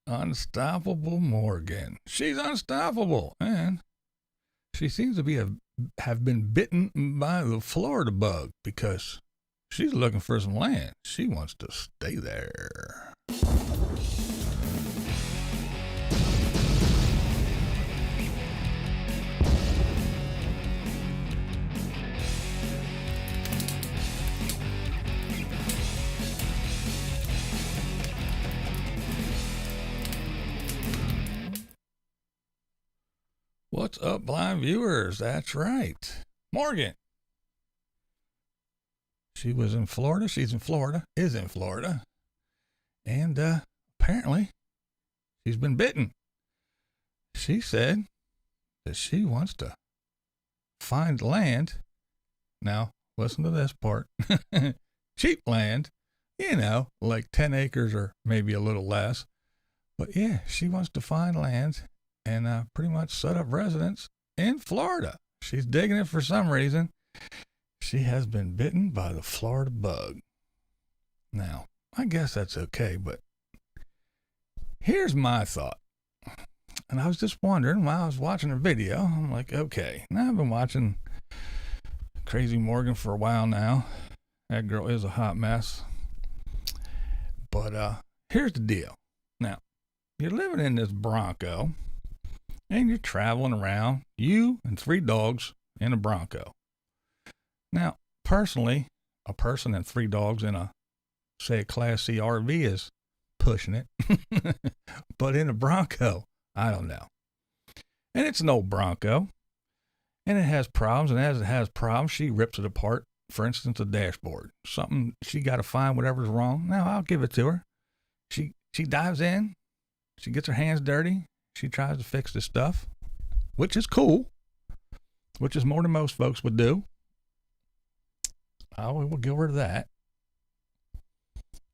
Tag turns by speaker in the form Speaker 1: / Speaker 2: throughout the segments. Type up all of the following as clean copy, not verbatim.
Speaker 1: Unstoppable Morgan. She's unstoppable, and she seems to have been bitten by the Florida bug because she's looking for some land. She wants to stay there. What's up, blind viewers? That's right. Morgan. She was in Florida. She's in Florida. Is in Florida. And apparently, she's been bitten. She said that she wants to find land. Now, listen to this part. Cheap land. You know, like 10 acres or maybe a little less. But yeah, she wants to find land and pretty much set up residence in Florida. She's digging it for some reason. She has been bitten by the Florida bug. Now, I guess that's okay, but here's my thought. And I was just wondering while I was watching her video, I'm like, okay, now I've been watching Crazy Morgan for a while now. That girl is a hot mess. But here's the deal. Now, you're living in this Bronco, and you're traveling around, you and 3 dogs in a Bronco. Now, personally, a person and 3 dogs in a Class C RV is pushing it. But in a Bronco, I don't know. And it's an old Bronco, and it has problems, and as it has problems, she rips it apart. For instance, the dashboard. Something, she got to find whatever's wrong. Now, I'll give it to her. She dives in. She gets her hands dirty. She tries to fix this stuff, which is cool, which is more than most folks would do. I will give her that.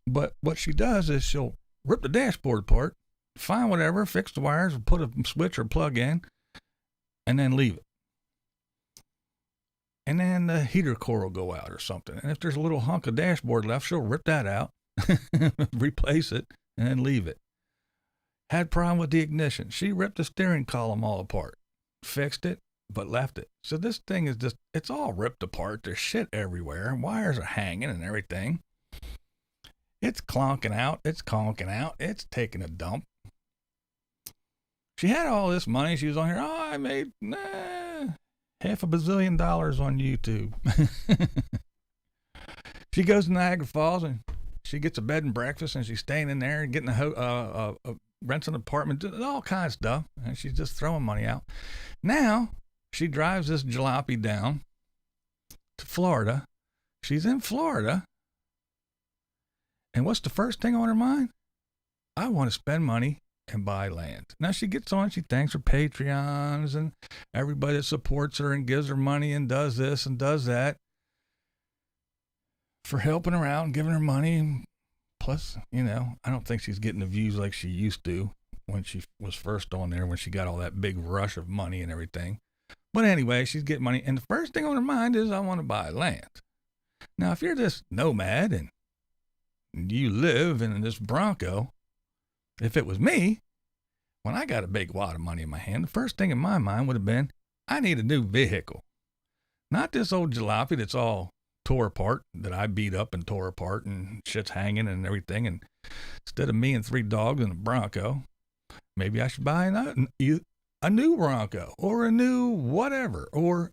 Speaker 1: But what she does is she'll rip the dashboard apart, find whatever, fix the wires, put a switch or plug in, and then leave it. And then the heater core will go out or something. And if there's a little hunk of dashboard left, she'll rip that out, replace it, and then leave it. Had problem with the ignition. She ripped the steering column all apart, fixed it, but left it. So this thing is just, it's all ripped apart. There's shit everywhere. Wires are hanging and everything. It's clonking out. It's conking out. It's taking a dump. She had all this money. She was on here. Oh, I made $500 million on YouTube. She goes to Niagara Falls and she gets a bed and breakfast and she's staying in there and getting rents an apartment, all kinds of stuff, and she's just throwing money out. Now, she drives this jalopy down to Florida. She's in Florida, and what's the first thing on her mind? I want to spend money and buy land. Now, she gets on, she thanks her Patreons and everybody that supports her and gives her money and does this and does that for helping her out and giving her money. Plus, you know, I don't think she's getting the views like she used to when she was first on there, when she got all that big rush of money and everything. But anyway, she's getting money. And the first thing on her mind is, I want to buy land. Now, if you're this nomad and you live in this Bronco, if it was me, when I got a big wad of money in my hand, the first thing in my mind would have been, I need a new vehicle. Not this old jalopy that's all tore apart, that I beat up and tore apart and shit's hanging and everything. And instead of me and 3 dogs in a Bronco, maybe I should buy a new Bronco or a new whatever, or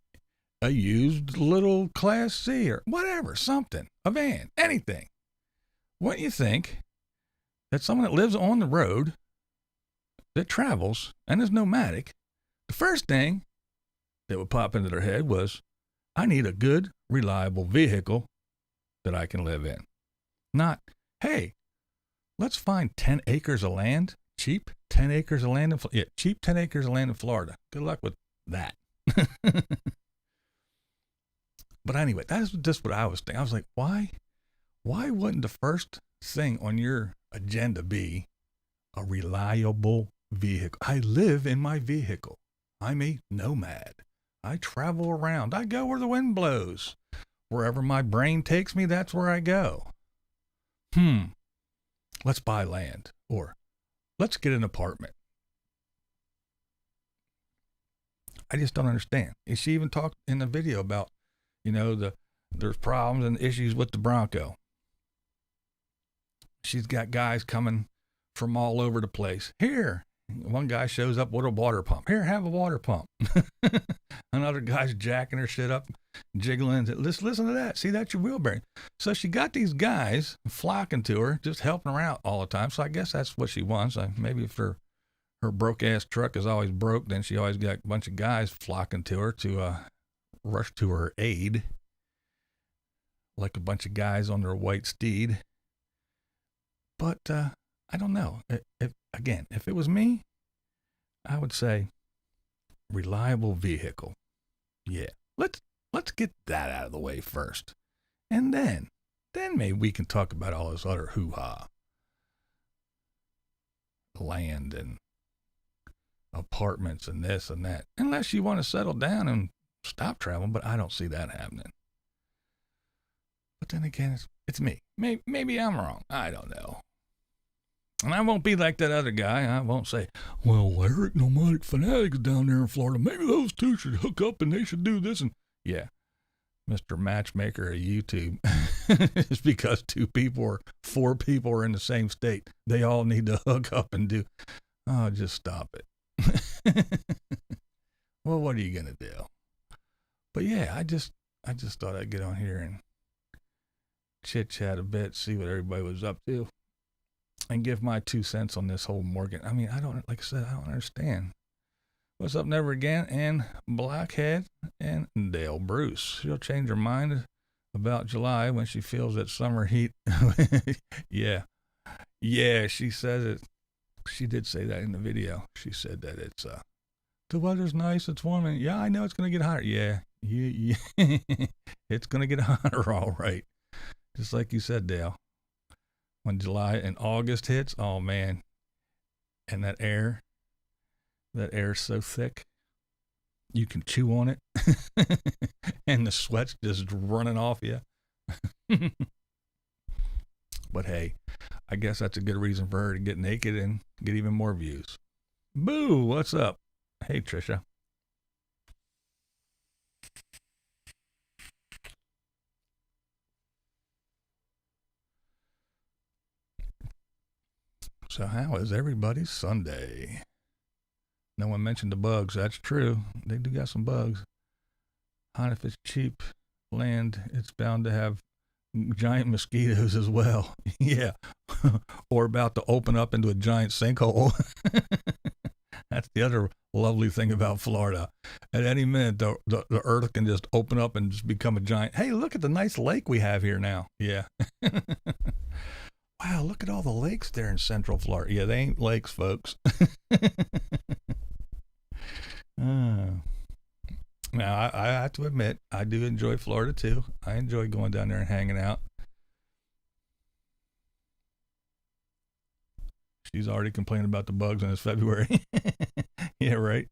Speaker 1: a used little Class C or whatever, something, a van, anything. What do you think that someone that lives on the road, that travels and is nomadic, the first thing that would pop into their head was, I need a good, reliable vehicle that I can live in. Not, hey, let's find 10 acres of land, cheap 10 acres of land cheap 10 acres of land in Florida. Good luck with that. But anyway, that's just what I was thinking. I was like, why wouldn't the first thing on your agenda be a reliable vehicle? I live in my vehicle. I'm a nomad. I travel around. I go where the wind blows. Wherever my brain takes me, that's where I go. Let's buy land. Or let's get an apartment. I just don't understand. And she even talked in the video about, there's problems and issues with the Bronco. She's got guys coming from all over the place. Here, one guy shows up with a water pump. Here, have a water pump. Another guy's jacking her shit up, jiggling. Listen to that. See, that's your wheel bearing. So she got these guys flocking to her, just helping her out all the time. So I guess that's what she wants. Maybe if her broke ass truck is always broke, then she always got a bunch of guys flocking to her to rush to her aid, like a bunch of guys on their white steed. But I don't know. If it was me, I would say reliable vehicle. Yeah, let's get that out of the way first, and then maybe we can talk about all this other hoo-ha, land and apartments and this and that. Unless you want to settle down and stop traveling, but I don't see that happening. But then again, it's me. Maybe I'm wrong. I don't know. And I won't be like that other guy. I won't say, well, Eric Nomadic Fanatics down there in Florida, maybe those two should hook up and they should do this. And yeah, Mr. Matchmaker of YouTube. It's because 4 people are in the same state. They all need to hook up and do. Oh, just stop it. Well, what are you going to do? But yeah, I just thought I'd get on here and chit chat a bit, see what everybody was up to, and give my 2 cents on this whole Morgan. I mean, I don't understand. What's up, Never Again, and Blackhead, and Dale Bruce. She'll change her mind about July when she feels that summer heat. Yeah, she says it. She did say that in the video. She said that it's, the weather's nice, it's warm, and yeah, I know it's going to get hotter. Yeah. It's going to get hotter, all right. Just like you said, Dale. When July and August hits, oh man, and that air's so thick, you can chew on it, and the sweat's just running off you. But hey, I guess that's a good reason for her to get naked and get even more views. Boo, what's up? Hey, Trisha. So how is everybody's Sunday? No one mentioned the bugs. That's true. They do got some bugs. Hot if it's cheap land, it's bound to have giant mosquitoes as well. Yeah. Or about to open up into a giant sinkhole. That's the other lovely thing about Florida. At any minute, the earth can just open up and just become a giant. Hey, look at the nice lake we have here now. Yeah. Wow, look at all the lakes there in Central Florida. Yeah, they ain't lakes, folks. Now, I have to admit, I do enjoy Florida too. I enjoy going down there and hanging out. She's already complaining about the bugs and it's February. Yeah, right.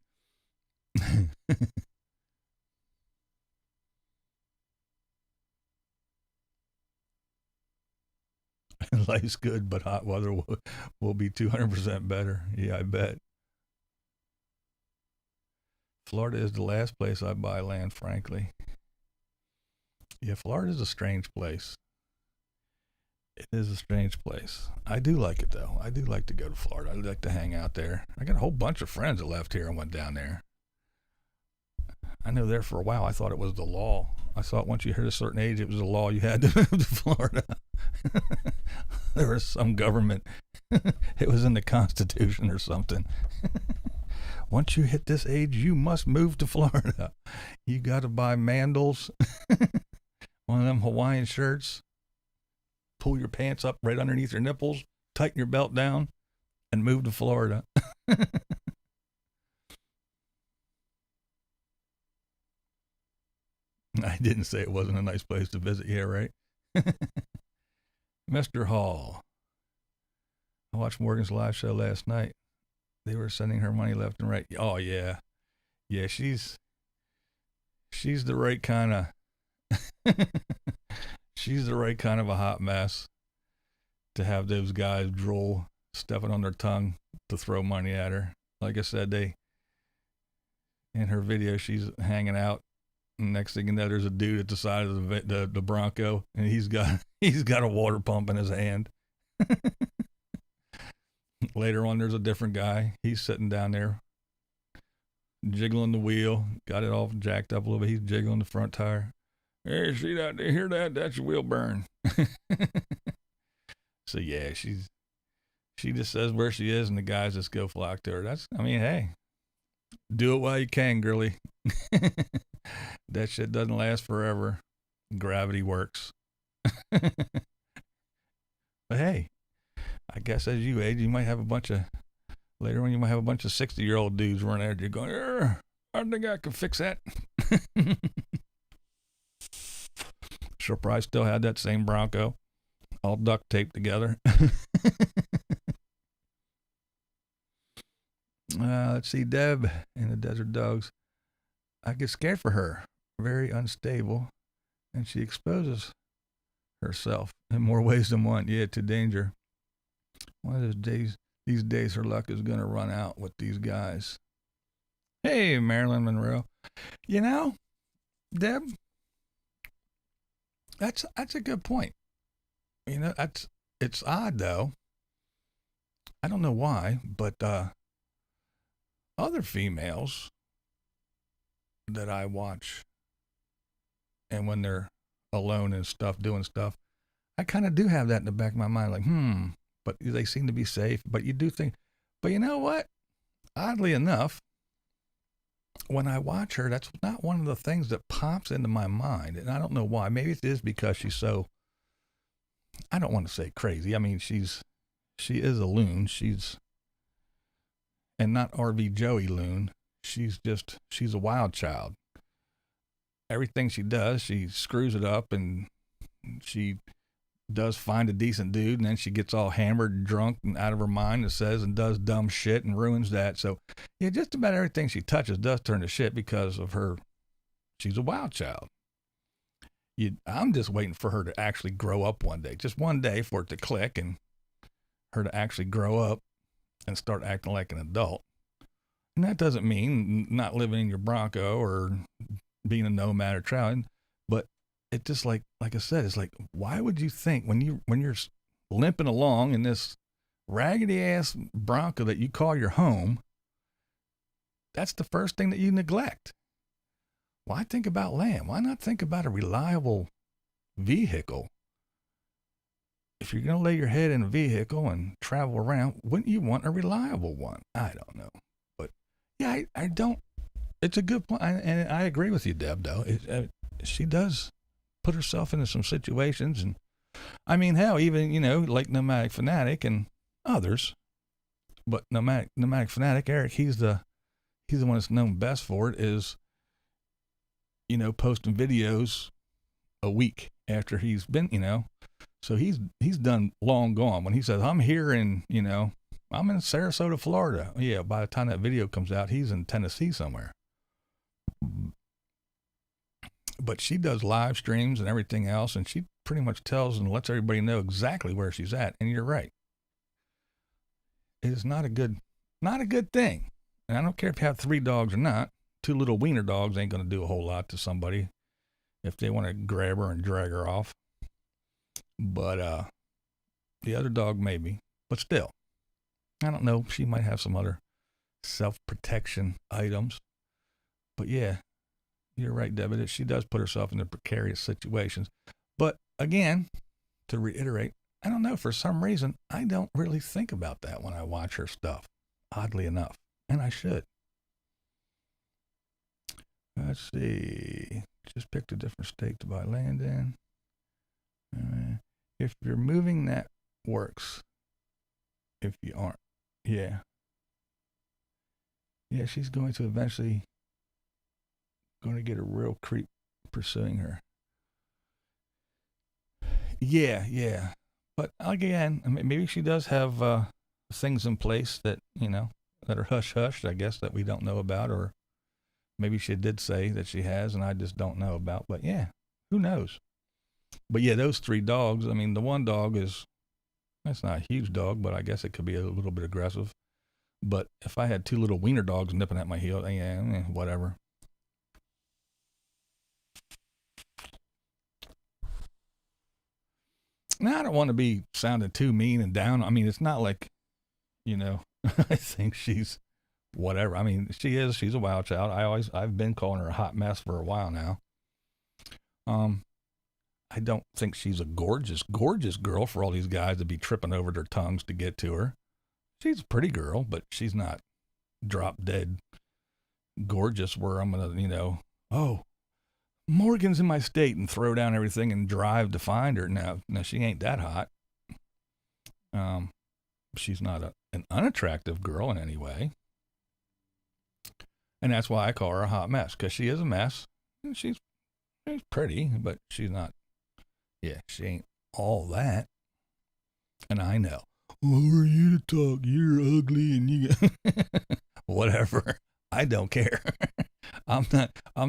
Speaker 1: Life's good, but hot weather will be 200% better. Yeah, I bet. Florida is the last place I buy land, frankly. Yeah, Florida is a strange place. It is a strange place. I do like it, though. I do like to go to Florida. I like to hang out there. I got a whole bunch of friends that left here and went down there. I know there for a while. I thought it was the law. I thought once you hit a certain age, it was the law you had to move to Florida. There was some government. It was in the Constitution or something. Once you hit this age, you must move to Florida. You got to buy mandals, one of them Hawaiian shirts, pull your pants up right underneath your nipples, tighten your belt down, and move to Florida. I didn't say it wasn't a nice place to visit. Yeah, right? Mr. Hall. I watched Morgan's live show last night. They were sending her money left and right. Oh, yeah. Yeah, she's the right kind of... She's the right kind of a hot mess to have those guys drool, stepping on their tongue, to throw money at her. Like I said, in her video, she's hanging out. And next thing you know, there's a dude at the side of the Bronco, and he's got a water pump in his hand. Later on, there's a different guy. He's sitting down there, jiggling the wheel, got it all jacked up a little bit. He's jiggling the front tire. Hey, see that? You hear that? That's your wheel burn. So yeah, she just says where she is, and the guys just go flock to her. Hey, do it while you can, girly. That shit doesn't last forever. Gravity works. But hey, I guess as you age, you might have later on you might have a bunch of 60-year-old dudes running at you going, I think I can fix that. She'll probably still have that same Bronco, all duct taped together. Let's see, Deb and the Desert Dogs. I get scared for her. Very unstable, and she exposes herself in more ways than one. Yeah, to danger. One of these days, her luck is going to run out with these guys. Hey, Marilyn Monroe. You know, Deb, that's a good point. You know, it's odd though. I don't know why, but other females that I watch, and when they're alone and stuff, doing stuff, I kind of do have that in the back of my mind, like, but they seem to be safe. But you do think, but you know what? Oddly enough, when I watch her, that's not one of the things that pops into my mind. And I don't know why. Maybe it is because she's so, I don't want to say crazy. I mean, she is a loon. And not RV Joey loon. She's a wild child. Everything she does, she screws it up, and she does find a decent dude, and then she gets all hammered, drunk, and out of her mind, and says and does dumb shit and ruins that. So, yeah, just about everything she touches does turn to shit because of her. She's a wild child. I'm just waiting for her to actually grow up one day, just one day, for it to click and her to actually grow up and start acting like an adult. And that doesn't mean not living in your Bronco or being a nomad or traveling, but it just like I said, it's like, why would you think when you're limping along in this raggedy ass Bronco that you call your home, that's the first thing that you neglect? Why think about land? Why not think about a reliable vehicle? If you're going to lay your head in a vehicle and travel around, wouldn't you want a reliable one? I don't know. But yeah, I don't. It's a good point. And I agree with you, Deb, though. She does put herself into some situations. And I mean, hell, even, like Nomadic Fanatic and others. But Nomadic Fanatic, Eric, he's the one that's known best for it, is, posting videos a week after he's been, So he's done long gone. When he says, I'm here in, I'm in Sarasota, Florida. Yeah, by the time that video comes out, he's in Tennessee somewhere. But she does live streams and everything else, and she pretty much tells and lets everybody know exactly where she's at. And you're right. It is not a good thing. And I don't care if you have 3 dogs or not. 2 little wiener dogs ain't going to do a whole lot to somebody if they want to grab her and drag her off. But the other dog maybe. But still, I don't know. She might have some other self-protection items. But yeah, you're right, Debbie. She does put herself into precarious situations. But again, to reiterate, I don't know. For some reason, I don't really think about that when I watch her stuff, oddly enough. And I should. Let's see. Just picked a different state to buy land in. If you're moving, that works. If you aren't. Yeah. Yeah, she's going to eventually get a real creep pursuing her. Yeah. But again, I mean, maybe she does have things in place that, that are hush-hush, I guess, that we don't know about. Or maybe she did say that she has and I just don't know about. But yeah, who knows? But yeah, those 3 dogs, I mean, the one dog that's not a huge dog, but I guess it could be a little bit aggressive. But if I had two little wiener dogs nipping at my heel, yeah, whatever. Now, I don't want to be sounding too mean and down. I mean, it's not like, I think she's whatever. I mean, she's a wild child. I've been calling her a hot mess for a while now. I don't think she's a gorgeous girl for all these guys to be tripping over their tongues to get to her. She's a pretty girl, but she's not drop dead gorgeous where I'm going to, oh, Morgan's in my state and throw down everything and drive to find her. No, she ain't that hot. She's not an unattractive girl in any way. And that's why I call her a hot mess, because she is a mess. She's pretty, but she's not, she ain't all that. And I know. Well, who are you to talk? You're ugly and you whatever. I don't care. I'm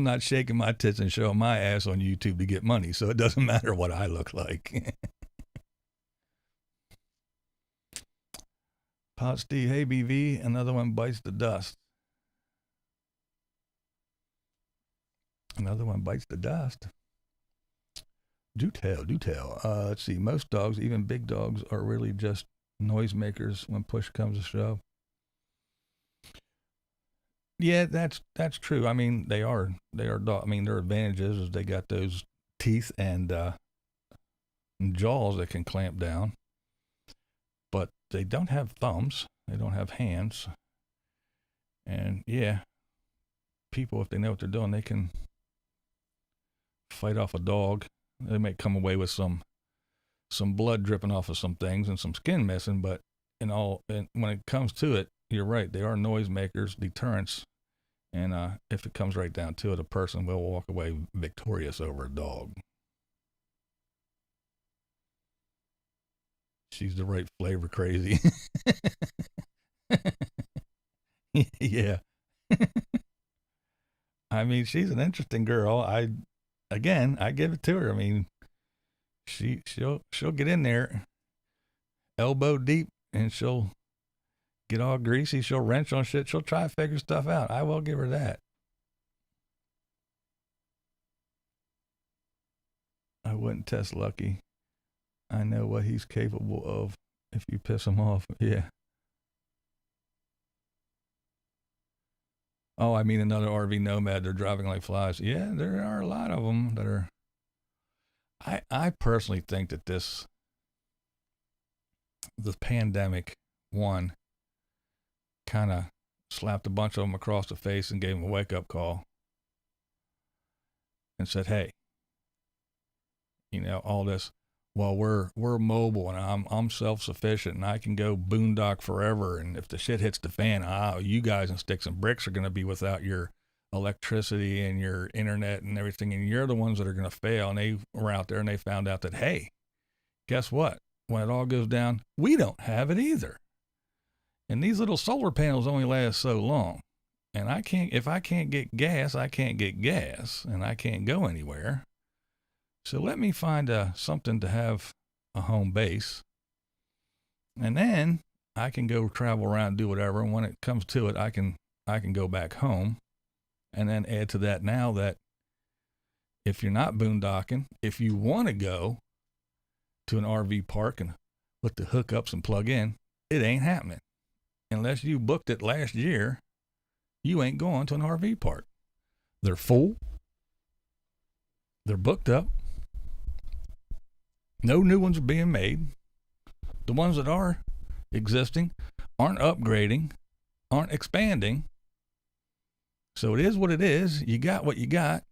Speaker 1: not shaking my tits and showing my ass on YouTube to get money, so it doesn't matter what I look like. Pot Steve, hey BV, another one bites the dust. Another one bites the dust. Do tell. Let's see. Most dogs, even big dogs, are really just noisemakers when push comes to shove. Yeah, that's true. I mean, they are dog. I mean, their advantages is they got those teeth and jaws that can clamp down, but they don't have thumbs. They don't have hands. And yeah, people, if they know what they're doing, they can fight off a dog. They may come away with some blood dripping off of some things and some skin missing, but and when it comes to it, you're right. They are noisemakers, deterrents, and if it comes right down to it, a person will walk away victorious over a dog. She's the right flavor crazy. Yeah. I mean, she's an interesting girl. I give it to her. I mean, she'll get in there elbow deep and she'll get all greasy. She'll wrench on shit. She'll try to figure stuff out. I will give her that. I wouldn't test Lucky. I know what he's capable of if you piss him off. Yeah. Oh, I mean, another RV nomad. They're driving like flies. Yeah, there are a lot of them that are. I personally think that the pandemic one kind of slapped a bunch of them across the face and gave them a wake-up call and said, hey, all this, well, we're mobile and I'm self-sufficient and I can go boondock forever, and if the shit hits the fan, you guys in sticks and bricks are going to be without your electricity and your internet and everything, and you're the ones that are going to fail. And they were out there and they found out that, hey, guess what? When it all goes down, we don't have it either. And these little solar panels only last so long. And if I can't get gas, I can't get gas, and I can't go anywhere. So let me find something to have a home base. And then I can go travel around and do whatever. And when it comes to it, I can go back home. And then add to that now that if you're not boondocking, if you want to go to an RV park and with the hookups and plug in, it ain't happening. Unless you booked it last year, you ain't going to an RV park. They're full. They're booked up. No new ones are being made. The ones that are existing aren't upgrading, aren't expanding. So it is what it is. You got what you got.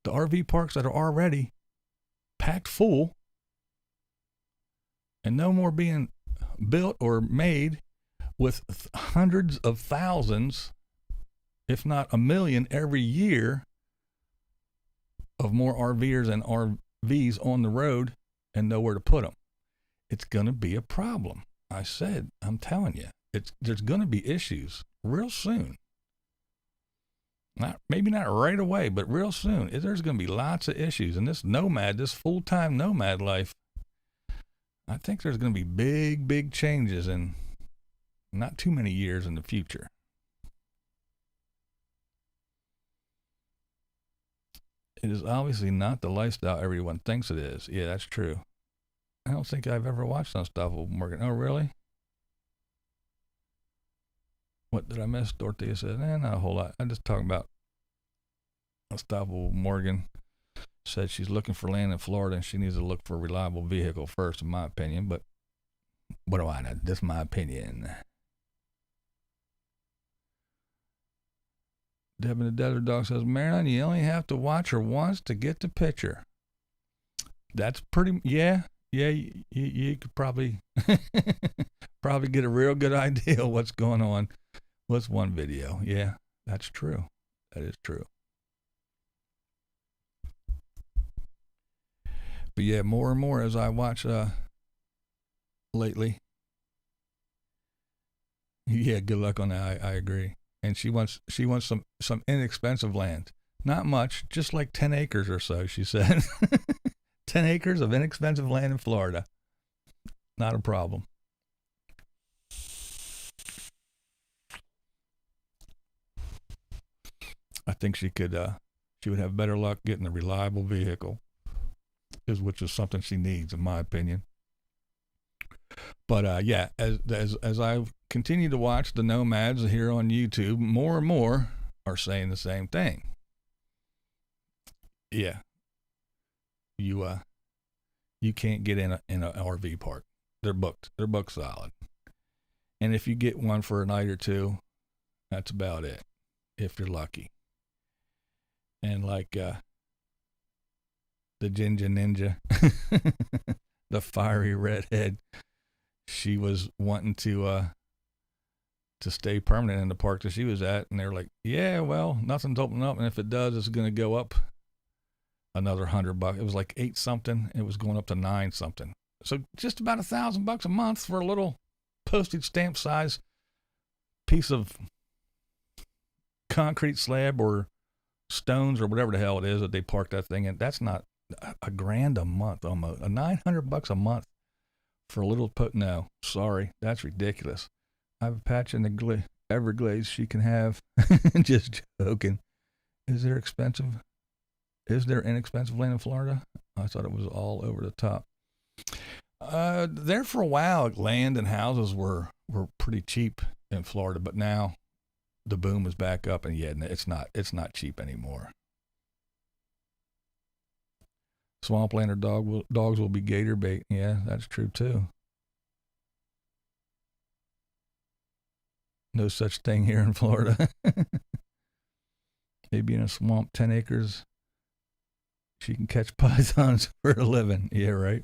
Speaker 1: The RV parks that are already packed full and no more being built or made with hundreds of thousands, if not a million every year of more RVers and RVs on the road and nowhere to put them. It's going to be a problem. I'm telling you, there's going to be issues real soon. Maybe not right away, but real soon. There's going to be lots of issues. And this full-time nomad life, I think there's going to be big, big changes. And not too many years in the future. It is obviously not the lifestyle everyone thinks it is. Yeah, that's true. I don't think I've ever watched Unstoppable Morgan. Oh, really? What did I miss? Dorothea said, not a whole lot. I'm just talking about Unstoppable Morgan. Said she's looking for land in Florida and she needs to look for a reliable vehicle first, in my opinion. But what do I know? That's my opinion. Deb in the Desert Dog says, Marilyn, you only have to watch her once to get the picture. That's pretty, yeah. You could probably get a real good idea what's going on with one video. Yeah, that's true. That is true. But yeah, more and more as I watch lately. Yeah, good luck on that. I agree. And she wants some inexpensive land. Not much, just like 10 acres or so, she said. 10 acres of inexpensive land in Florida. Not a problem. I think she would have better luck getting a reliable vehicle, which is something she needs, in my opinion. But yeah, as I continue to watch the nomads here on YouTube, more and more are saying the same thing. Yeah, you can't get in an RV park. They're booked. They're booked solid. And if you get one for a night or two, that's about it, if you're lucky. And like the Ginger Ninja, the fiery redhead, she was wanting to stay permanent in the park that she was at, and they were like, yeah, well, nothing's opening up, and if it does, it's going to go up another $100. It was like 8 something. It was going up to 9 something. So just about $1,000 a month for a little postage stamp size piece of concrete slab or stones or whatever the hell it is that they park that thing in. That's not $1,000 a month, almost $900 a month for a little no, sorry, that's ridiculous. I have a patch in the Everglades she can have. Just joking. Is there inexpensive land in Florida? I thought it was all over the top. There for a while, land and houses were pretty cheap in Florida, but now the boom is back up, and yeah, it's not cheap anymore. Swampland dogs will be gator bait. Yeah, that's true too. No such thing here in Florida. Maybe in a swamp, 10 acres, she can catch pythons for a living. Yeah, right.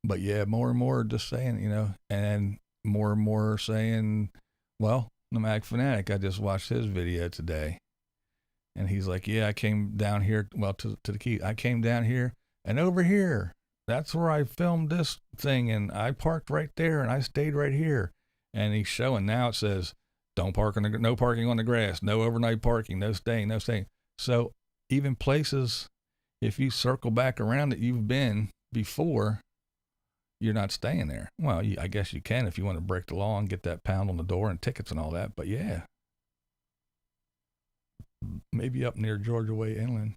Speaker 1: But yeah, more and more are just saying, and more and more are saying, well, the Mag Fanatic, I just watched his video today. And he's like, yeah, I came down here, well, to the key. I came down here and over here. That's where I filmed this thing, and I parked right there, and I stayed right here. And he's showing now it says, no parking on the grass, no overnight parking, no staying. So even places, if you circle back around that you've been before, you're not staying there. Well, I guess you can if you want to break the law and get that pound on the door and tickets and all that. But yeah, maybe up near Georgia Way inland.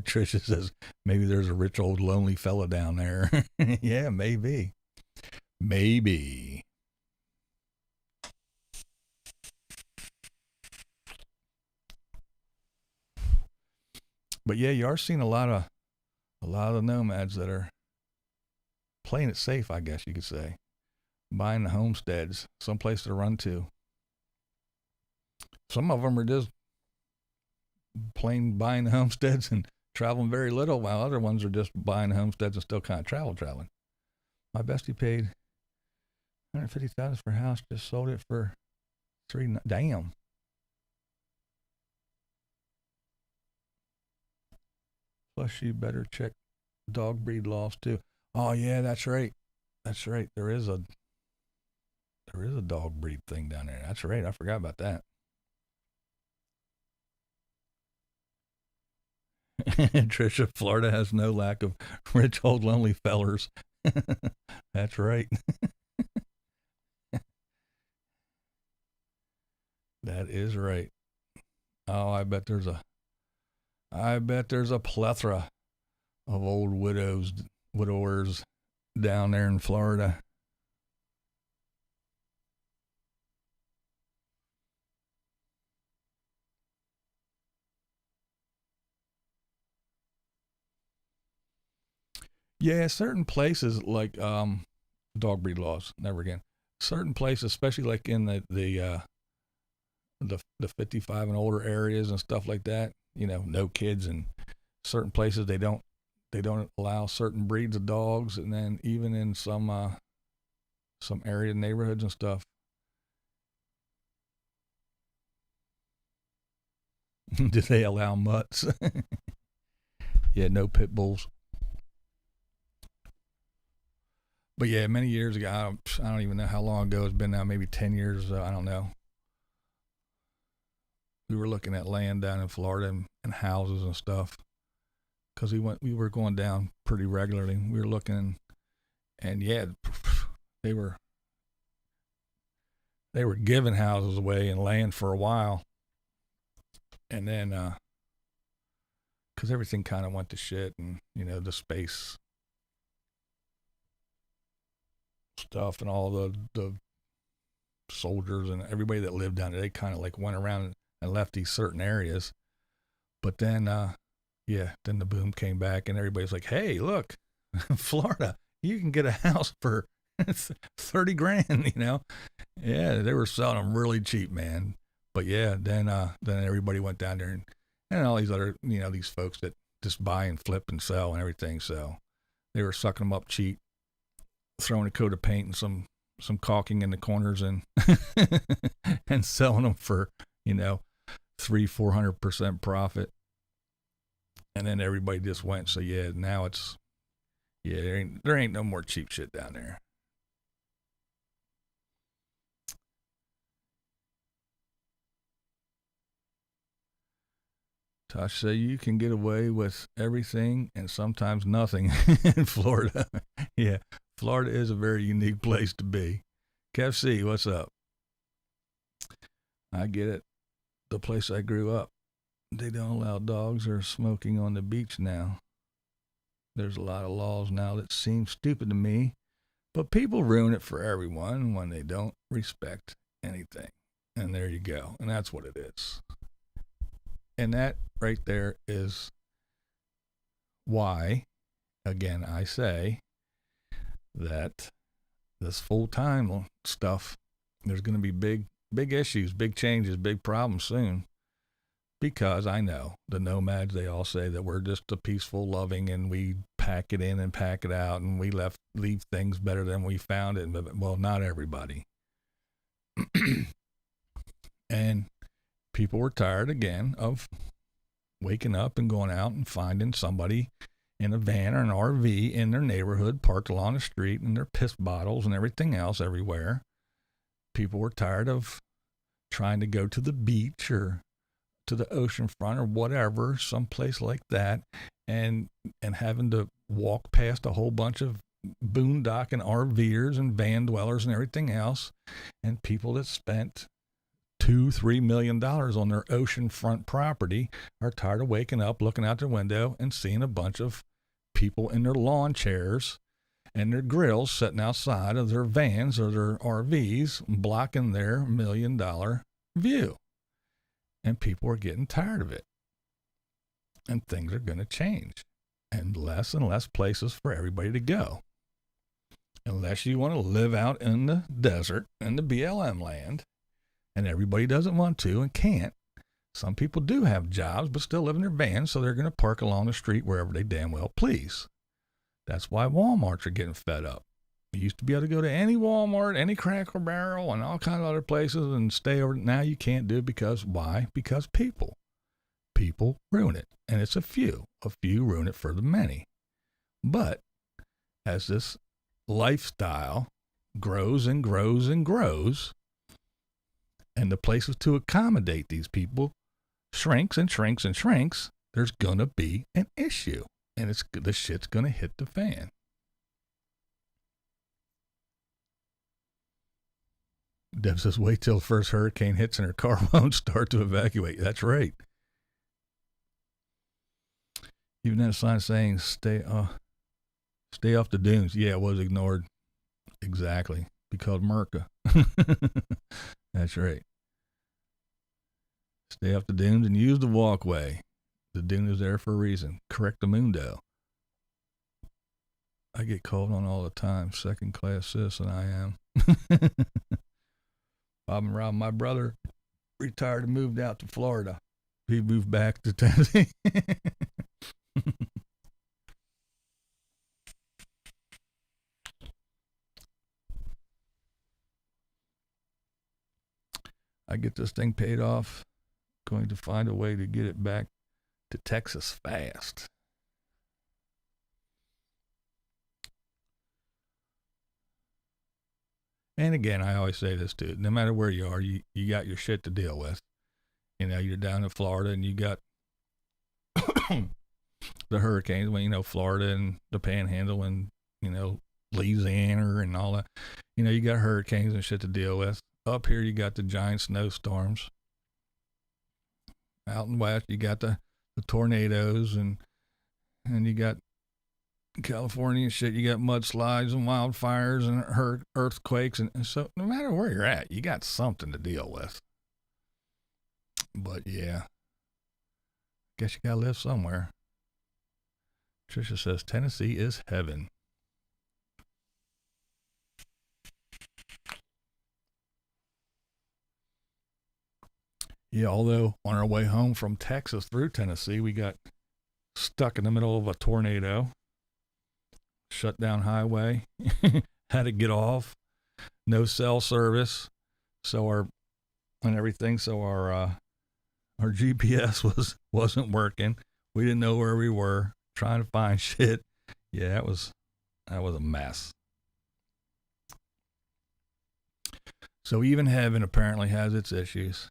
Speaker 1: Trisha says, maybe there's a rich old lonely fella down there. Yeah, maybe. But yeah, you are seeing a lot of the nomads that are playing it safe, I guess you could say. Buying the homesteads, someplace to run to. Some of them are just plain buying the homesteads and traveling very little, while other ones are just buying the homesteads and still kind of traveling. My bestie paid $150,000 for a house, just sold it for $3. Damn. Plus, you better check dog breed laws too. Oh yeah, that's right. There is a dog breed thing down there. That's right. I forgot about that. Trisha, Florida has no lack of rich, old, lonely fellers. That's right. That is right. Oh, I bet there's a plethora of old widowers down there in Florida. Yeah, certain places like dog breed laws, never again. Certain places, especially like in the 55 and older areas and stuff like that, no kids, and certain places they don't allow certain breeds of dogs, and then even in some area neighborhoods and stuff. Do they allow mutts? Yeah, no pit bulls. But yeah, many years ago, I don't even know how long ago it's been now, maybe 10 years, I don't know. We were looking at land down in Florida and houses and stuff because we were going down pretty regularly. We were looking, and yeah, they were they were giving houses away and land for a while, and then because everything kind of went to shit, and the space stuff and all the soldiers and everybody that lived down there, they kind of like went around and left these certain areas. But then yeah, then the boom came back and everybody's like, hey, look, Florida, you can get a house for 30 grand. Yeah, they were selling them really cheap, man. But yeah, then everybody went down there, and all these other these folks that just buy and flip and sell and everything, so they were sucking them up cheap, throwing a coat of paint and some caulking in the corners, and and selling them for 300-400% profit. And then everybody just went. So yeah, now it's there ain't no more cheap shit down there. Tosh said you can get away with everything and sometimes nothing in Florida. Yeah, Florida is a very unique place to be. Kev C, what's up? I get it. The place I grew up, they don't allow dogs or smoking on the beach now. There's a lot of laws now that seem stupid to me, but people ruin it for everyone when they don't respect anything. And there you go. And that's what it is. And that right there is why, again, I say that this full-time stuff, there's going to be big issues, big changes, big problems soon. Because I know the nomads, they all say that we're just a peaceful, loving, and we pack it in and pack it out, and we leave things better than we found it. But, well, not everybody. And people were tired again of waking up and going out and finding somebody in a van or an RV in their neighborhood parked along the street, and their piss bottles and everything else everywhere. People were tired of trying to go to the beach or to the ocean front or whatever, someplace like that, and having to walk past a whole bunch of boondocking RVers and van dwellers and everything else, and people that spent $2-3 million on their oceanfront property are tired of waking up, looking out their window, and seeing a bunch of people in their lawn chairs and their grills sitting outside of their vans or their RVs, blocking their $1 million view. And people are getting tired of it. And things are going to change. And less places for everybody to go. Unless you want to live out in the desert, in the BLM land. And everybody doesn't want to and can't. Some people do have jobs, but still live in their vans, so they're going to park along the street wherever they damn well please. That's why Walmarts are getting fed up. You used to be able to go to any Walmart, any Cracker Barrel, and all kinds of other places and stay over. Now you can't do it because why? Because people ruin it. And it's a few. A few ruin it for the many. But as this lifestyle grows and grows and grows, and the places to accommodate these people shrinks and shrinks and shrinks, there's going to be an issue. And the shit's going to hit the fan. Deb says, wait till the first hurricane hits and her car won't start to evacuate. That's right. Even had a sign saying, stay off the dunes. Yeah, it was ignored. Exactly. Be called Merca. That's right. Stay off the dunes and use the walkway. The dune is there for a reason. Correctamundo. I get called on all the time. Second class citizen I am. Bob and Rob, my brother, retired and moved out to Florida. He moved back to Tennessee. I get this thing paid off. Going to find a way to get it back to Texas fast. And again, I always say this too. No matter where you are, you got your shit to deal with. You know, you're down in Florida and you got the hurricanes. Well, you know, Florida and the Panhandle and, you know, Louisiana and all that. You know, you got hurricanes and shit to deal with. Up here, you got the giant snowstorms. Out in west, you got the tornadoes and you got California and shit. You got mudslides and wildfires and earthquakes. And so no matter where you're at, you got something to deal with. But yeah, guess you got to live somewhere. Tricia says, Tennessee is heaven. Yeah, although on our way home from Texas through Tennessee, we got stuck in the middle of a tornado. Shut down highway. Had to get off. No cell service. So our GPS wasn't working. We didn't know where we were. Trying to find shit. Yeah, that was a mess. So even heaven apparently has its issues.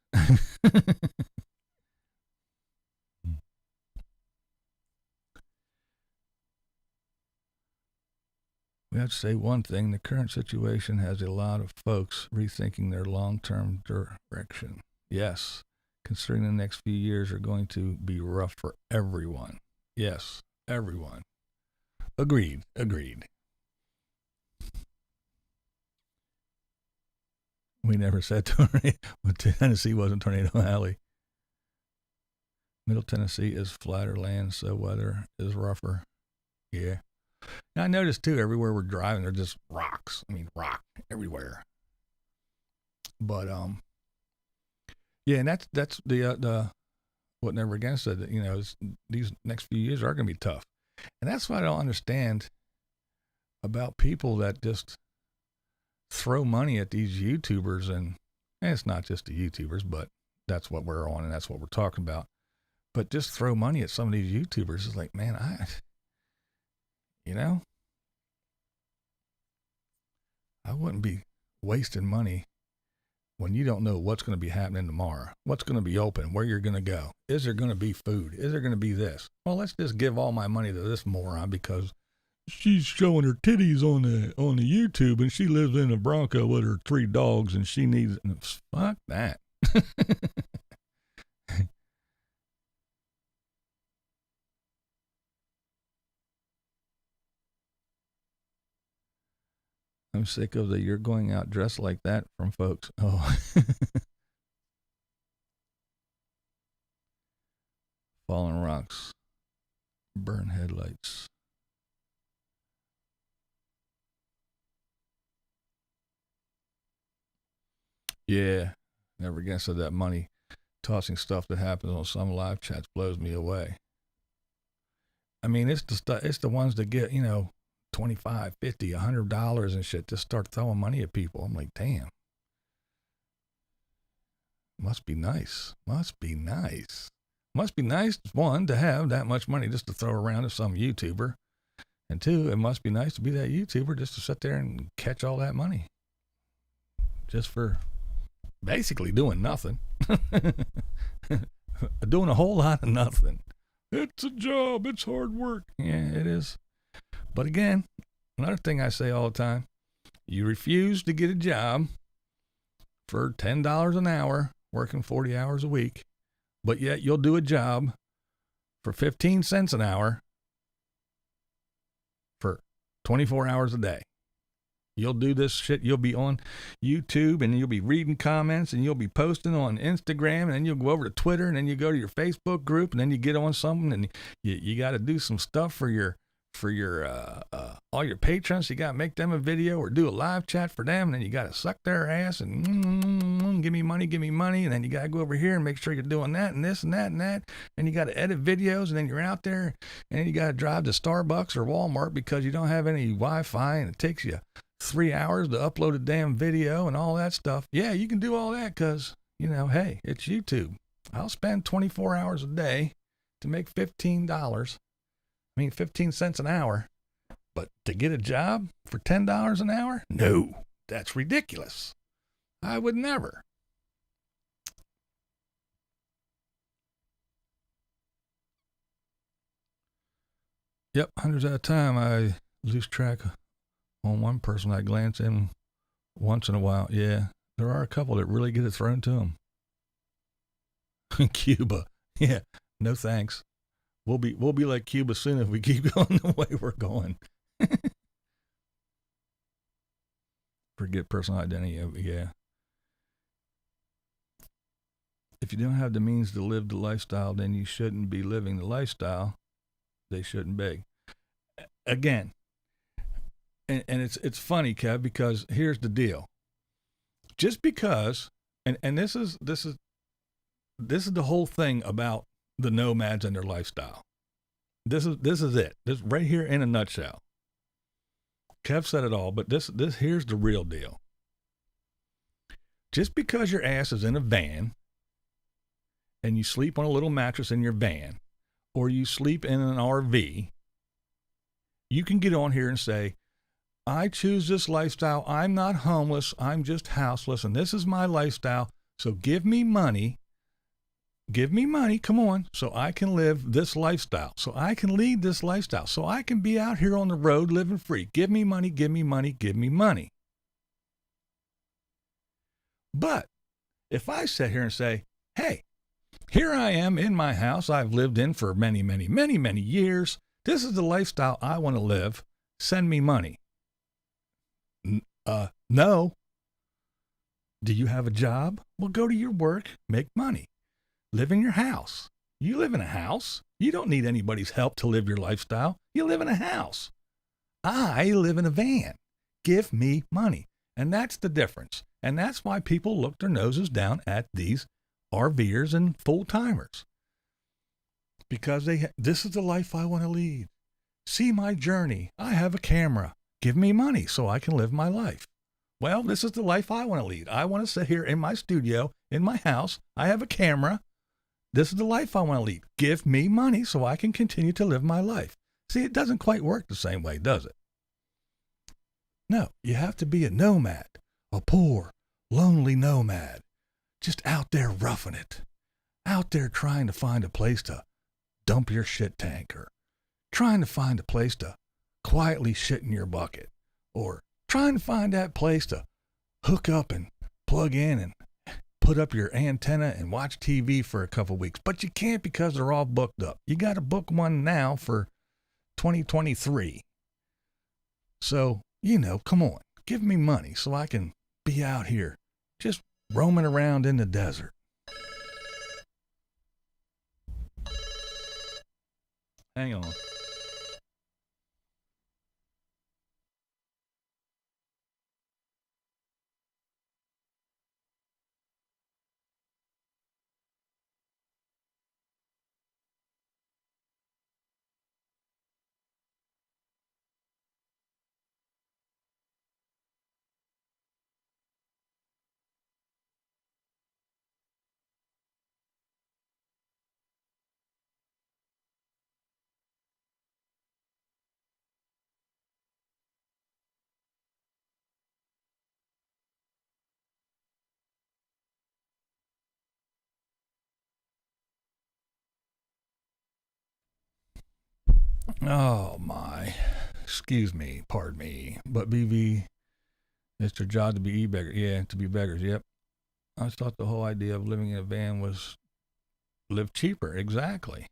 Speaker 1: We have to say one thing. The current situation has a lot of folks rethinking their long-term direction. Yes, considering the next few years are going to be rough for everyone. Yes, everyone. Agreed. We never said Tennessee wasn't Tornado Alley. Middle Tennessee is flatter land, so weather is rougher. Yeah. Now I noticed too, everywhere we're driving, they're just rocks. I mean, rock everywhere. But yeah, and that's the what Never Again said that, you know, these next few years are going to be tough, and that's what I don't understand about people that just throw money at these YouTubers, and it's not just the YouTubers, but that's what we're on and that's what we're talking about. But just throw money at some of these YouTubers is like, man, I wouldn't be wasting money when you don't know what's going to be happening tomorrow, what's going to be open, where you're going to go. Is there going to be food? Is there going to be this? Well, let's just give all my money to this moron because she's showing her titties on the YouTube and she lives in a Bronco with her 3 dogs and she needs fuck that. I'm sick of the you're going out dressed like that from folks. Oh. Fallen rocks. Burn headlights. Yeah. Never again said that money tossing stuff that happens on some live chats blows me away. I mean, it's the ones that get, $25, $50, $100 and shit. Just start throwing money at people. I'm like, damn. Must be nice. Must be nice, one, to have that much money just to throw around at some YouTuber. And 2, it must be nice to be that YouTuber just to sit there and catch all that money. Just for basically doing nothing. Doing a whole lot of nothing. it's a job. It's hard work. Yeah, it is. But again, another thing I say all the time, you refuse to get a job for $10 an hour, working 40 hours a week, but yet you'll do a job for 15 cents an hour for 24 hours a day. You'll do this shit. You'll be on YouTube and you'll be reading comments and you'll be posting on Instagram and then you'll go over to Twitter and then you go to your Facebook group and then you get on something and you got to do some stuff for your all your patrons. You got to make them a video or do a live chat for them, and then you got to suck their ass and give me money, and then you got to go over here and make sure you're doing that and this and that and that, and you got to edit videos, and then you're out there and then you got to drive to Starbucks or Walmart because you don't have any Wi-Fi and it takes you 3 hours to upload a damn video and all that stuff. Yeah, you can do all that because, hey, it's YouTube. I'll spend 24 hours a day to make $15. 15 cents an hour, but to get a job for $10 an hour? No, that's ridiculous. I would never. Yep, hundreds at a time, I lose track on one person I glance in once in a while. Yeah, there are a couple that really get it thrown to them. Cuba. Yeah, no thanks. We'll be like Cuba soon if we keep going the way we're going. Forget personal identity. Yeah. If you don't have the means to live the lifestyle, then you shouldn't be living the lifestyle. They shouldn't beg. Again, and it's funny, Kev, because here's the deal. Just because, and this is the whole thing about the nomads and their lifestyle. This is it. This right here in a nutshell. Kev said it all, but this here's the real deal. Just because your ass is in a van and you sleep on a little mattress in your van, or you sleep in an RV, you can get on here and say, I choose this lifestyle. I'm not homeless. I'm just houseless, and this is my lifestyle. So give me money. Give me money, come on, so I can live this lifestyle, so I can lead this lifestyle, so I can be out here on the road living free. Give me money, give me money, give me money. But if I sit here and say, hey, here I am in my house I've lived in for many, many, many, many years. This is the lifestyle I want to live. Send me money. No. Do you have a job? Well, go to your work, make money. Live in your house. You live in a house. You don't need anybody's help to live your lifestyle. You live in a house. I live in a van. Give me money. And that's the difference. And that's why people look their noses down at these RVers and full-timers. Because this is the life I want to lead. See my journey. I have a camera. Give me money so I can live my life. Well, this is the life I want to lead. I want to sit here in my studio, in my house. I have a camera. This is the life I want to lead. Give me money so I can continue to live my life. See, it doesn't quite work the same way, does it? No, you have to be a nomad, a poor, lonely nomad, just out there roughing it, out there trying to find a place to dump your shit tank, or trying to find a place to quietly shit in your bucket, or trying to find that place to hook up and plug in and put up your antenna and watch TV for a couple weeks. But you can't because they're all booked up. You got to book one now for 2023. So, come on, give me money so I can be out here just roaming around in the desert. Hang on. Oh my, excuse me, pardon me, but BV, it's their job to be beggars. Yeah, to be beggars. Yep. I thought the whole idea of living in a van was live cheaper. Exactly.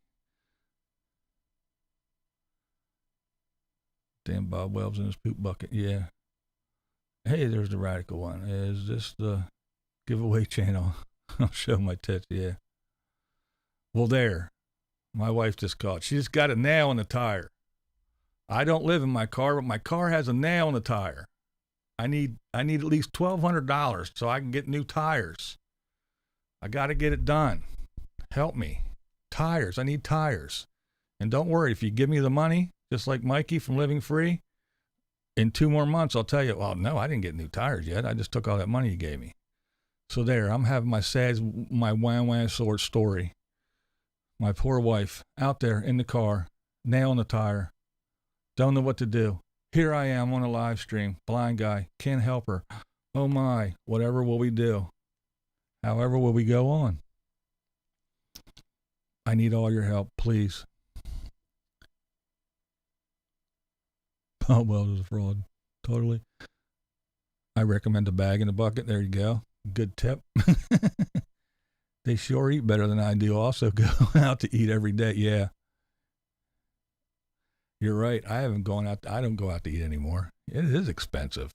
Speaker 1: Damn Bob Wells in his poop bucket. Yeah. Hey, there's the radical one. Is this the giveaway channel? I'll show my tits. Yeah. Well, there. My wife just called. She just got a nail in the tire. I don't live in my car, but my car has a nail in the tire. I need at least $1,200 so I can get new tires. I got to get it done. Help me. Tires. I need tires. And don't worry, if you give me the money, just like Mikey from Living Free, in 2 more months, I'll tell you, well, no, I didn't get new tires yet. I just took all that money you gave me. So there, I'm having my wham sword story. My poor wife out there in the car, nail in the tire, don't know what to do. Here I am on a live stream, blind guy, can't help her. Oh my, whatever will we do? However will we go on? I need all your help, please. Oh, well, it was a fraud. Totally. I recommend a bag in a bucket. There you go. Good tip. They sure eat better than I do. Also go out to eat every day. Yeah. You're right. I don't go out to eat anymore. It is expensive.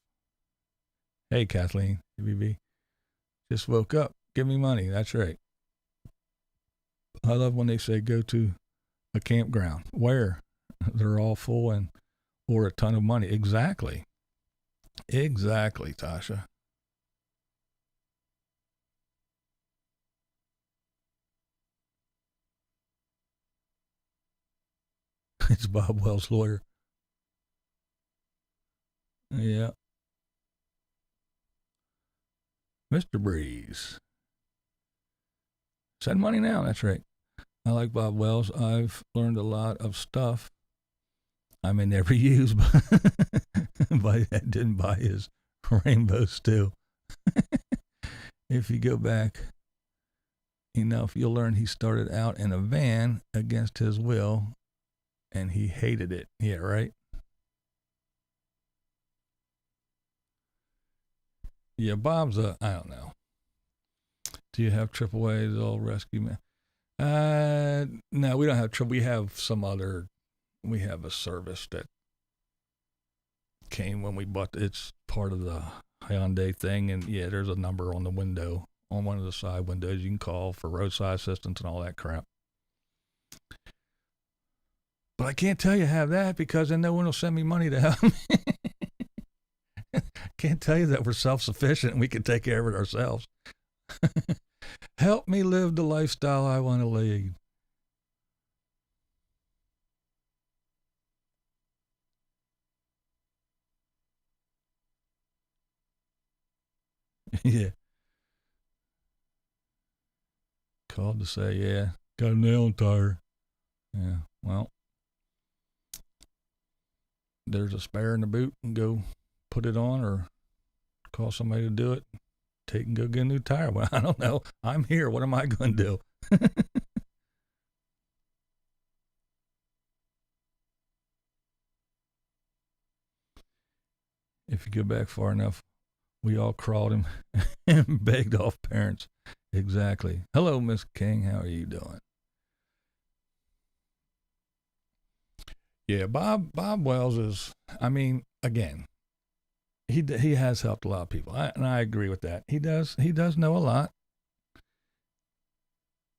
Speaker 1: Hey, Kathleen, BB. Just woke up. Give me money. That's right. I love when they say go to a campground. Where? They're all full or a ton of money. Exactly. Exactly, Tasha. It's Bob Wells' lawyer. Yeah. Mr. Breeze. Send money now. That's right. I like Bob Wells. I've learned a lot of stuff I may never use, but I didn't buy his Rainbow Stew. If you go back enough, you'll learn he started out in a van against his will, and he hated it. Yeah, right? Yeah, Bob's I don't know. Do you have AAA's all rescue man? No, we don't have trouble. We have we have a service that came when we bought. It's part of the Hyundai thing, and yeah, there's a number on the window, on one of the side windows you can call for roadside assistance and all that crap. But I can't tell you have that because then no one will send me money to help me. Can't tell you that we're self-sufficient and we can take care of it ourselves. Help me live the lifestyle I want to lead. Yeah. Called to say, yeah, got a nail and tire. Yeah, well, there's a spare in the boot and go put it on or call somebody to do it. Take and go get a new tire. Well, I don't know. I'm here. What am I going to do? If you go back far enough, we all crawled him and begged off parents. Exactly. Hello, Miss King. How are you doing? Yeah, Bob Wells is, I mean, again, he has helped a lot of people, and I agree with that. He does know a lot,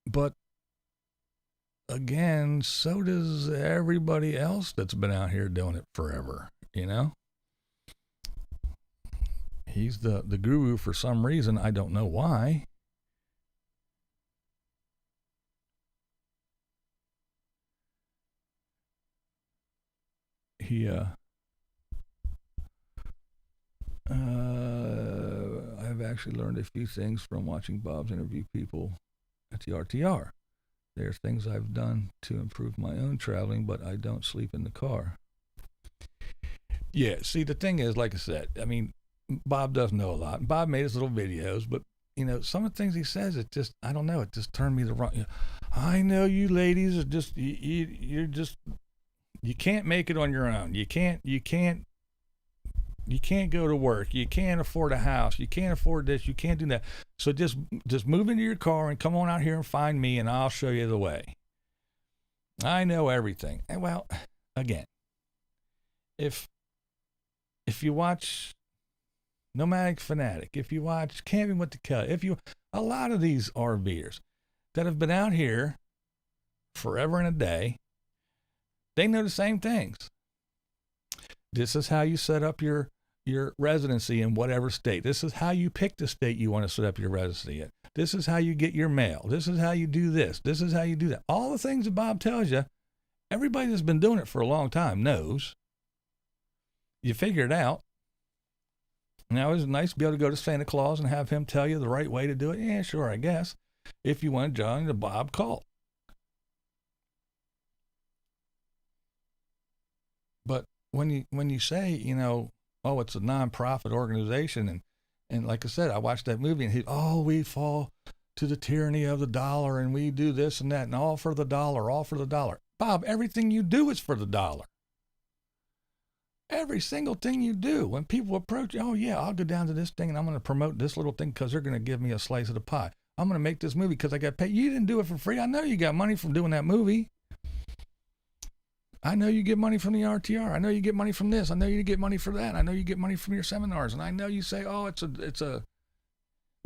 Speaker 1: but again, so does everybody else that's been out here doing it forever. You know, he's the guru for some reason. I don't know why. I've actually learned a few things from watching Bob's interview people at the RTR. There are things I've done to improve my own traveling, but I don't sleep in the car. Yeah, see, the thing is, like I said, I mean, Bob does know a lot. Bob made his little videos, but, you know, some of the things he says, it just, I don't know, it just turned me the wrong. I know you ladies are just, you're just, You can't make it on your own. You can't go to work. You can't afford a house. You can't afford this. You can't do that. So just move into your car and come on out here and find me, and I'll show you the way. I know everything. And well, again, if you watch Nomadic Fanatic, if you watch Camping with the Kelly, a lot of these RVers that have been out here forever and a day, they know the same things. This is how you set up your residency in whatever state. This is how you pick the state you want to set up your residency in. This is how you get your mail. This is how you do this. This is how you do that. All the things that Bob tells you, everybody that's been doing it for a long time knows. You figure it out. Now, it's nice to be able to go to Santa Claus and have him tell you the right way to do it. Yeah, sure, I guess. If you want to join the Bob cult. But when you say, oh, it's a nonprofit organization, and like I said, I watched that movie, and we fall to the tyranny of the dollar, and we do this and that, and all for the dollar, all for the dollar. Bob, everything you do is for the dollar. Every single thing you do. When people approach you, oh yeah, I'll go down to this thing and I'm going to promote this little thing because they're going to give me a slice of the pie. I'm going to make this movie because I got paid. You didn't do it for free. I know you got money from doing that movie. I know you get money from the RTR. I know you get money from this. I know you get money for that. I know you get money from your seminars. And I know you say, oh, it's a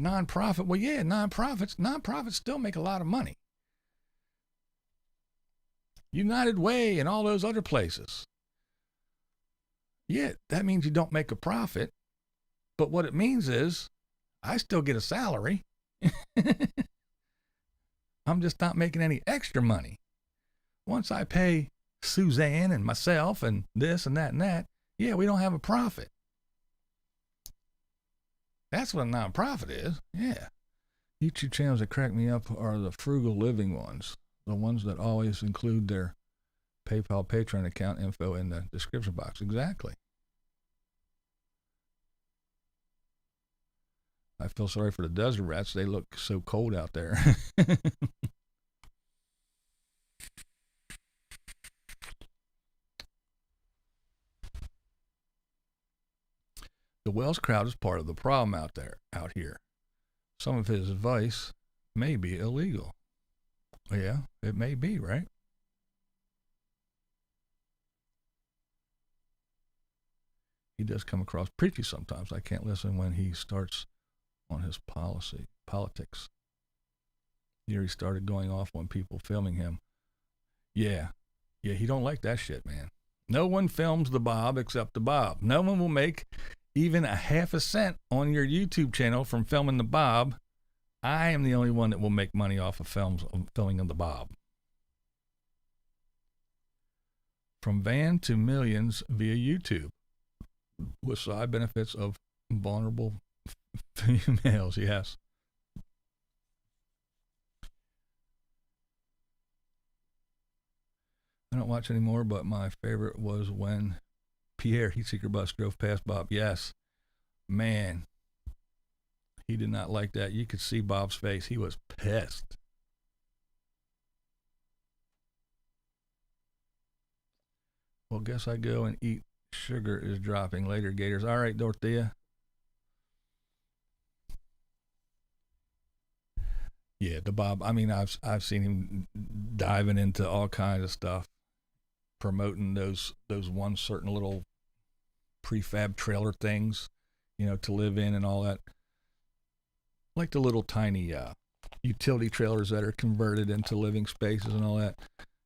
Speaker 1: nonprofit. Well, yeah, nonprofits still make a lot of money. United Way and all those other places. Yeah, that means you don't make a profit. But what it means is I still get a salary. I'm just not making any extra money. Once I pay Suzanne and myself and this and that, yeah, we don't have a profit. That's what a nonprofit is. Yeah. YouTube channels that crack me up are the frugal living ones. The ones that always include their PayPal, Patreon account info in the description box. Exactly. I feel sorry for the desert rats. They look so cold out there. The Wells crowd is part of the problem out here. Some of his advice may be illegal. Yeah, it may be, right? He does come across preachy sometimes. I can't listen when he starts on his politics. Here he started going off on people filming him. Yeah, he don't like that shit, man. No one films the Bob except the Bob. No one will make even a half a cent on your YouTube channel from filming the Bob. I am the only one that will make money off of filming of the Bob. From van to millions via YouTube, with side benefits of vulnerable females, yes. I don't watch anymore, but my favorite was when Pierre Heatseeker Bus drove past Bob. Yes, man, he did not like that. You could see Bob's face. He was pissed. Well, guess I go and eat. Sugar is dropping later, Gators. All right, Dorothea. Yeah, the Bob. I mean, I've seen him diving into all kinds of stuff, promoting those one certain little prefab trailer things, to live in and all that. Like the little tiny utility trailers that are converted into living spaces and all that.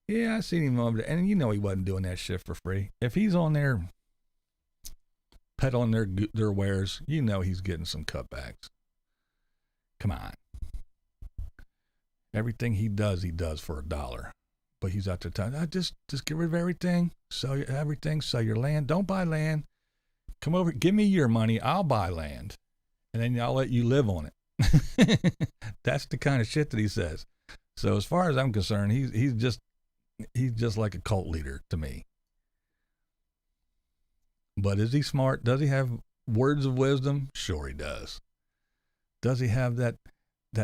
Speaker 1: Yeah, I seen him over there, and he wasn't doing that shit for free. If he's on there peddling their wares, he's getting some cutbacks. Come on. Everything he does for $1. But he's out there telling, just get rid of everything, sell everything, sell your land. Don't buy land. Come over, give me your money, I'll buy land, and then I'll let you live on it. That's the kind of shit that he says. So as far as I'm concerned, he's just like a cult leader to me. But is he smart? Does he have words of wisdom? Sure he does. Does he have that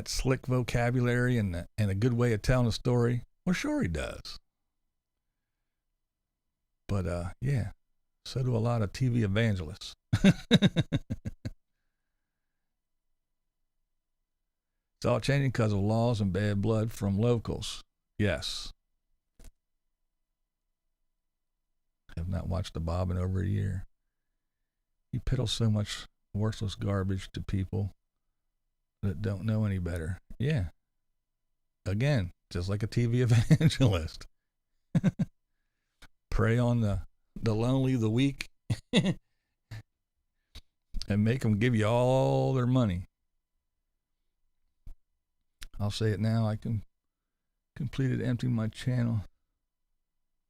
Speaker 1: slick vocabulary and a good way of telling a story? Well, sure he does. But yeah, so do a lot of TV evangelists. It's all changing because of laws and bad blood from locals. Yes. Have not watched the Bob in over a year. He peddles so much worthless garbage to people that don't know any better. Yeah. Again, just like a TV evangelist. Prey on the lonely, the weak, and make them give you all their money. I'll say it now. I completed emptying my channel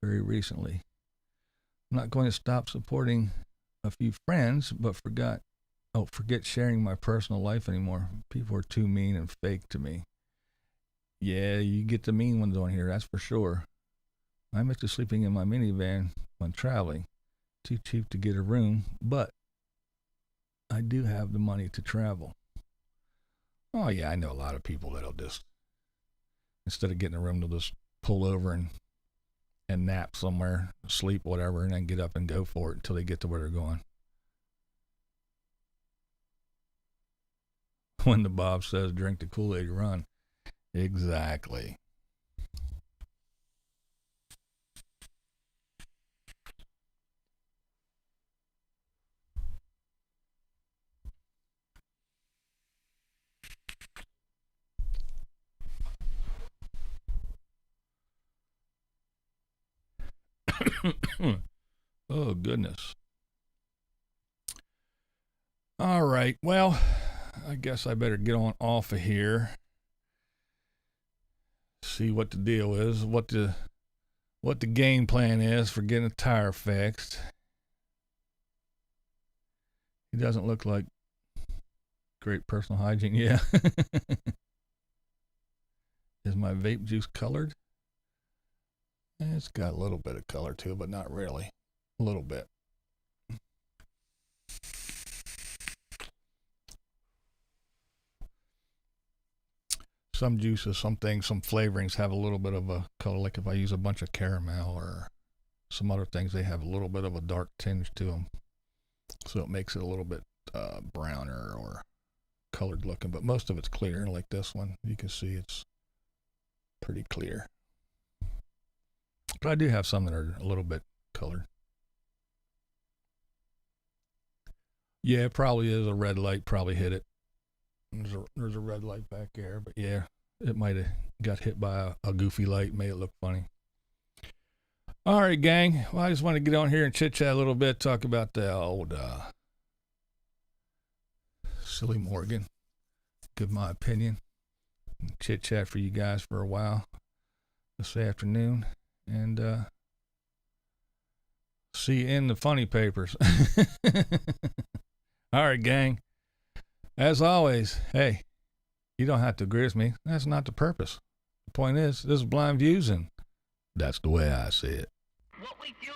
Speaker 1: very recently. I'm not going to stop supporting a few friends, but forget sharing my personal life anymore. People are too mean and fake to me. Yeah, you get the mean ones on here, that's for sure. I'm used to sleeping in my minivan when traveling. Too cheap to get a room, but I do have the money to travel. Oh yeah, I know a lot of people that'll just, instead of getting a room, they'll just pull over and nap somewhere, sleep, whatever, and then get up and go for it until they get to where they're going. When the Bob says drink the Kool-Aid, run. Exactly. Oh, goodness. All right. Well, I guess I better get on off of here. See what the deal is, what the game plan is for getting a tire fixed. He doesn't look like great personal hygiene. Yeah. Is my vape juice colored? It's got a little bit of color to it, but not really. A little bit. Some juices, some things, some flavorings have a little bit of a color. Like if I use a bunch of caramel or some other things, they have a little bit of a dark tinge to them. So it makes it a little bit browner or colored looking, but most of it's clear. Like this one, you can see it's pretty clear. But I do have some that are a little bit colored. Yeah, it probably is a red light. Probably hit it. There's a red light back there, but yeah, it might have got hit by a goofy light, made it look funny. All right, gang. Well, I just want to get on here and chit chat a little bit, talk about the old silly Morgan. Give my opinion. Chit chat for you guys for a while this afternoon, and see you in the funny papers. All right, gang. As always, hey, you don't have to agree with me. That's not the purpose. The point is, this is BlindViews, and that's the way I see it. What we do